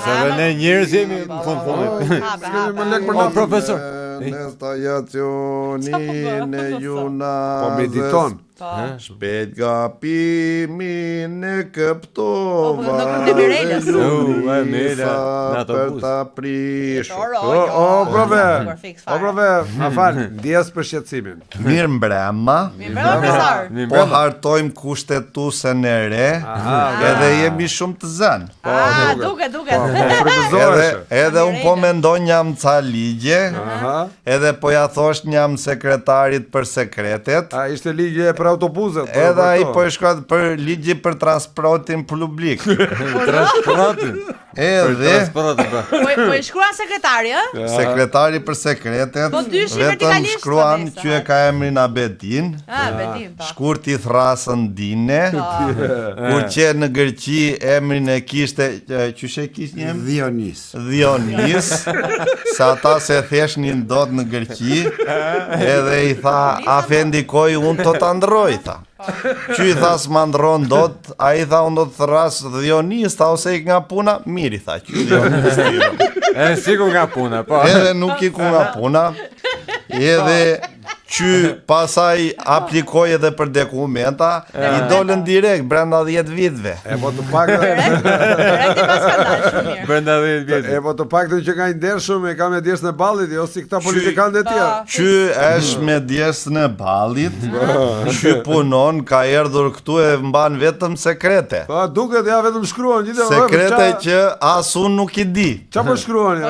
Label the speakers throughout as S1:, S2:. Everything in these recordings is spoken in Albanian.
S1: Sa ne njerëz jemi në fund. O profesor.
S2: Në stajacionin e juna.
S3: Po mediton.
S2: Shpejt gapimin e këptova për ta prishur.
S3: Profe, ma fal, ndjes për shqetësimin.
S2: Mirë mbrëma. Po hartojmë kushtetuesen e re, edhe jemi shumë të zënë.
S4: Duke.
S2: Edhe unë po mendoj jam ca ligje, edhe po ja thosh jam sekretarit për sekretet.
S3: A ishte ligje për autobuzet.
S2: Edhe ai po e shkruat për ligji për transportin publik.
S1: Transportin.
S2: Edhe
S4: Po e shkruan sekretari, ë?
S2: Sekretari për sekretet.
S4: Po dyshi
S2: Vetëm
S4: vertikalisht,
S2: shkruan
S4: po,
S2: që e ka emrin Abedin.
S4: Betim, po.
S2: Shkurt i thrasën dine. Kur që në Gërqi emrin e kishte qyshe kishte një emër? Dhionis. Sa ata se theshnin dot në Gërqi. Edhe i tha afendi koj unë të të ndroj, tha. Që i tha s'ma ndron dot, a i tha unë do të thras Dhionis, tha ose i nga puna, mirë i tha, që Dhionis tira.
S1: Sikur nga puna, po.
S2: Edhe nuk i ku nga puna, edhe që pasaj aplikoj edhe për dokumenta, i dolën direkt brenda 10 vitve.
S3: E po të pak
S1: Brenda 10 vjetë.
S3: E po të pak që ka ndershëm e ka me djesën e ballit, jo si këta politikanë e tjerë.
S2: Që është me djesën e ballit, që punon, ka erdhur këtu e mban vetëm sekrete.
S3: Po duket ja vetëm shkruan gjithë.
S2: Sekrete që as unë nuk i di.
S3: Qa po shkruani?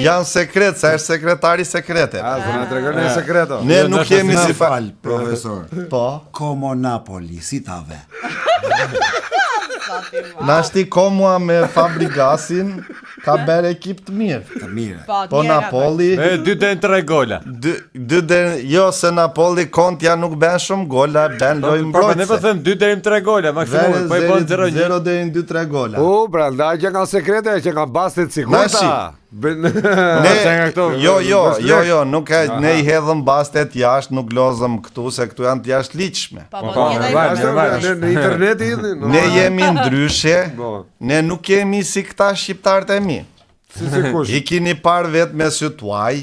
S2: Janë sekret, sa është sekretari sekrete.
S3: A, zona tregon e sekreto.
S2: Ne nuk jemi si
S5: fal, profesor.
S2: Po.
S5: Como Napoli, si ta ve?
S2: Nashti Komua me Fabregasin ka bërë ekip të mirë.
S5: Të mirë.
S2: Po Napoli
S1: 2 deri 3 gola.
S2: Jo se Napoli Kontja nuk bën shumë gola, bën lojë mbrojtëse.
S1: Ne po them 2 deri 3 gola maksimum, po i bën
S2: 0 deri 2-3 gola.
S3: Branda që kanë sekrete, që kanë bastet sigurta.
S2: Jo, nuk e ne i hedhëm bastet jashtë, nuk lozëm këtu se këtu janë të jashtëligjshme.
S3: Në internet i
S2: ne jemi ndryshe, ne nuk jemi si këta shqiptarët e mi. I kini parë vetë me sy tuaj.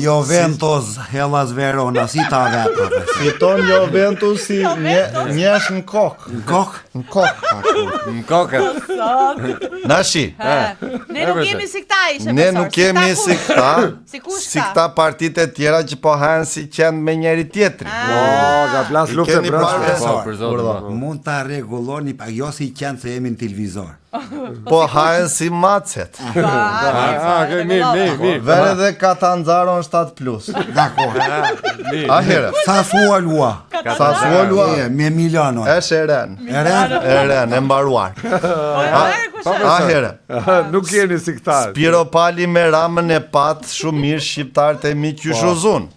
S5: Juventus Hellas Verona, si ta ve, profesor?
S2: Fiton Juventus si njesh në kokë.
S5: Në kokë?
S2: Në kokë.
S1: Në kokë.
S2: Nashi.
S4: Ne nuk jemi si këta ishe.
S2: Ne nuk jemi si këta. Si këta partit e tjera që po hanë si qenë me njeri tjetri.
S3: Ka plas lufte
S5: profesor. Mund ta rregulloni, jo si qenë se jemi në televizor.
S2: Po hanë si macet.
S1: Mirë.
S2: Vere dhe Catanzaro në 7+.
S5: Dakor.
S2: A here.
S5: Sassuolo. Me Milano.
S2: Është Eren, e mbaruar. A here.
S3: Nuk jeni si këta.
S2: Spiro Pali me ramën e pat shumë mirë shqiptarët e mi qyshuzun.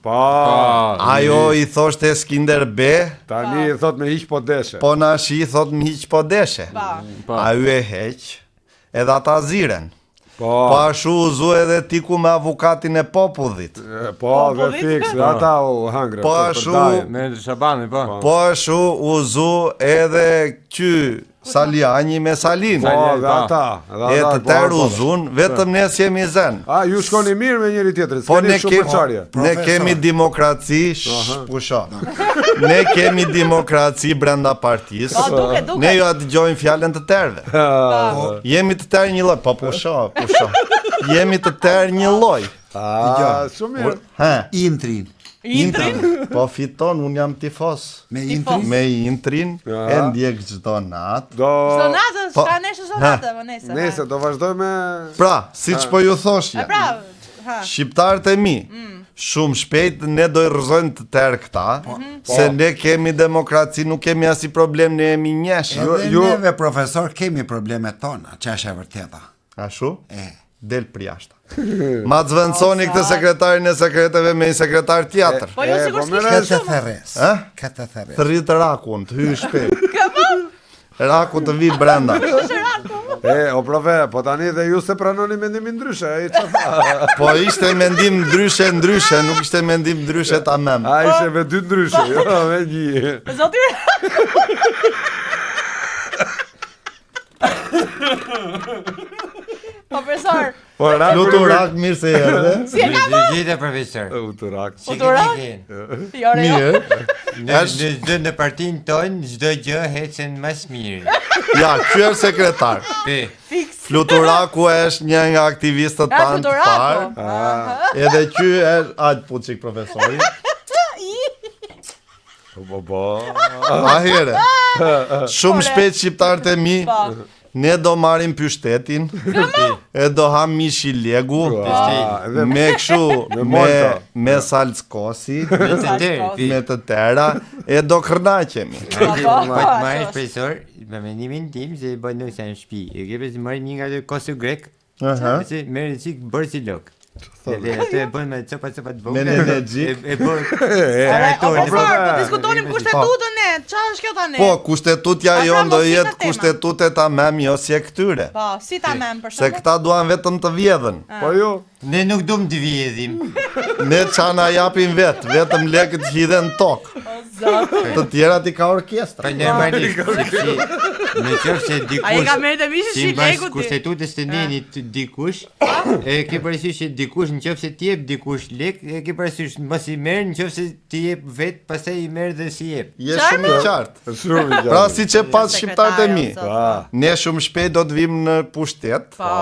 S2: Ajo i thoshte Skinder B.
S3: Tani i thot me hiq po deshe.
S2: Po nashi i thot me hiq po deshe. Ajo e heq, edhe ata ziren. Po ashu uzu edhe tiku me avokatin e popullit.
S3: Po, dhe fix, ata u hangre.
S2: Po ashu
S1: me Shabani, po.
S2: Po ashu uzu edhe qy Saliani me Salin.
S3: Po, dhe ata.
S2: E të tërë uzun, vetëm ne s'jemi zen.
S3: A, ju shkoni mirë me njëri tjetrit,
S2: po
S3: s'keni shumë përçarje.
S2: Ne kemi demokraci, pusha. Ne kemi demokraci brenda partisë. Ne ju dëgjojmë fjalën të tërëve. Jemi të tërë një lloj, po pusha. Jemi të tërë një lloj.
S3: Shumë mirë.
S5: Intrin.
S2: Po fiton, unë jam tifos.
S5: Me
S2: Intrin, e ndjek çdo natë.
S4: Çdo natë, s'ka nesër çdo natë, nesër.
S3: Nesër do vazhdoj me.
S2: Pra, siç po ju thoshja. Shqiptarët e mi, shumë shpejt ne do i rrëzojmë të tërë këta, se ne kemi demokraci, nuk kemi asi problem, ne jemi njësh.
S5: Neve, profesor, kemi problemet tona, që është e vërteta.
S2: Ashu? Del për jashtë. Ma të zvendësoni këtë sekretarin e sekreteve me i sekretar tjetër.
S4: Po jo sigur s'kishtë
S5: Këtë theres.
S2: Të rritë rakun, të hyj shpejt. Rakun të vi brenda.
S3: O profe, po tani dhe ju se pranoni mendimin ndryshe.
S2: Po ishte mendim ndryshe, nuk ishte mendim ndryshe ta mem.
S3: A ishte me 2 ndryshe, jo me 1.
S4: Zotir. Profesor.
S2: Fluturak mirë se erdhe.
S4: Si e ka më?
S6: Gjithë profesor.
S3: Uturak.
S4: Uturak? Jo, re, jo.
S2: Mirë.
S6: Në partinë tonë çdo gjë hecen më mirë.
S2: Ja, ky është sekretar. Fluturaku është një nga aktivistët tanë të parë. Edhe ky është Alt Puçik profesori. Ahere. Shumë shpejt shqiptarët e mi. Ne do marrim pyshtetin. E do ham mishi legu. Me kështu me salckosi, me të tëra, e do kërnaqemi.
S6: Po të marrësh profesor, me mendimin tim se bën nuk sa në shtëpi. E ke pse marrim një nga ato kosu grek? Se merr sik bërë si lok. Edhe ato e bën me copa të vogla.
S2: Me energji.
S6: E bën.
S4: Profesor, po diskutonim kushtetutën ne. Çfarë është kjo tani?
S2: Po, kushtetutja jonë do jetë kushtetute ta mem jo si e këtyre.
S4: Po, si ta mem për
S2: Se
S4: shembull?
S2: këta duan vetëm të vjedhen.
S3: Po jo.
S6: Ne nuk dum të vjedhim.
S2: Ne çana japim vetëm lekët hidhen tokë. Të tjerat i ka orkestra.
S6: Po normalisht. Në qoftë se dikush.
S4: Ai ka merrë të mishin
S6: Si
S4: si
S6: mbas
S4: legu ti.
S6: kushtetutës të nenit dikush, e ke parasysh se dikush nëse ti jep dikush lek, e ke parasysh mos i merr nëse ti jep vet, pastaj i merr dhe si jep.
S2: Je shumë i qartë.
S3: Shumë i qartë.
S2: Pra siç e pas shqiptarët e mi.
S4: Sekretari,
S2: Ne shumë shpejt do të vim në pushtet.
S4: Po.